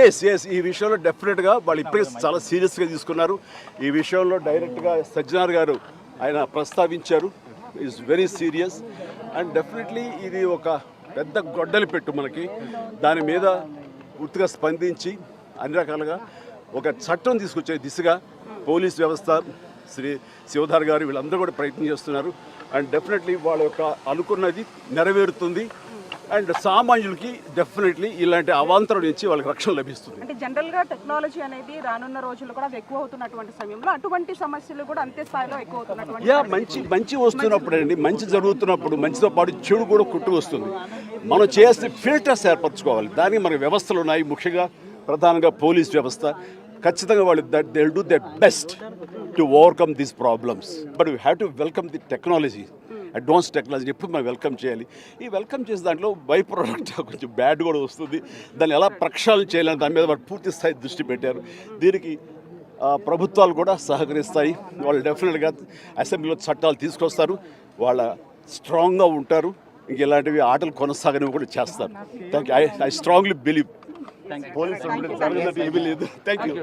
Yes ఈ విషయంలో డెఫినెట్గా వాళ్ళు ఇప్పటికే చాలా సీరియస్గా తీసుకున్నారు. ఈ విషయంలో డైరెక్ట్గా సజ్జనార్ గారు ఆయన ప్రస్తావించారు. Is very serious and definitely ఇది ఒక పెద్ద గొడ్డలి పెట్టు మనకి. దాని మీద పూర్తిగా స్పందించి అన్ని రకాలుగా ఒక చట్టం తీసుకొచ్చే దిశగా పోలీస్ వ్యవస్థ, శ్రీ శివధార్ గారు వీళ్ళందరూ కూడా ప్రయత్నం చేస్తున్నారు. అండ్ డెఫినెట్లీ వాళ్ళ యొక్క అనుకున్నది నెరవేరుతుంది. అండ్ సామాన్యులకి డెఫినెట్లీ ఇలాంటి అవాంతరం నుంచి వాళ్ళకి రక్షణ లభిస్తుంది. అంటే జనరల్గా టెక్నాలజీ అనేది రానున్న రోజుల్లో కూడా ఎక్కువ అవుతున్నటువంటి సమయంలో అటువంటి సమస్యలు కూడా అంతే స్థాయిలో ఎక్కువ అవుతున్నటువంటి మంచి వస్తున్నప్పుడు అండి, మంచి జరుగుతున్నప్పుడు మంచితో పాటు చెడు కూడా కుట్టు వస్తుంది. మనం చేయాల్సిన ఫిల్టర్స్ ఏర్పరచుకోవాలి. దానికి మన వ్యవస్థలు ఉన్నాయి, ముఖ్యంగా ప్రధానంగా పోలీస్ వ్యవస్థ. ఖచ్చితంగా వాళ్ళు they will do there best to overcome these problems. But we have to welcome the technology, advance technology ఎప్పుడు మనం వెల్కమ్ చేయాలి. ఈ వెల్కమ్ చేసే దాంట్లో బై ప్రోడక్ట్ కొంచెం బ్యాడ్ కూడా వస్తుంది. దాన్ని ఎలా ప్రక్షాళన చేయాలని దాని మీద వాళ్ళు పూర్తి స్థాయి దృష్టి పెట్టారు. దీనికి ప్రభుత్వాలు కూడా సహకరిస్తాయి. వాళ్ళు డెఫినెట్గా అసెంబ్లీలో చట్టాలు తీసుకొస్తారు. వాళ్ళ స్ట్రాంగ్గా ఉంటారు. ఇంక ఇలాంటివి ఆటలు కొనసాగనివి కూడా చేస్తారు. Thank you. I strongly believe police జరగదు ఏమీ లేదు. Thank you.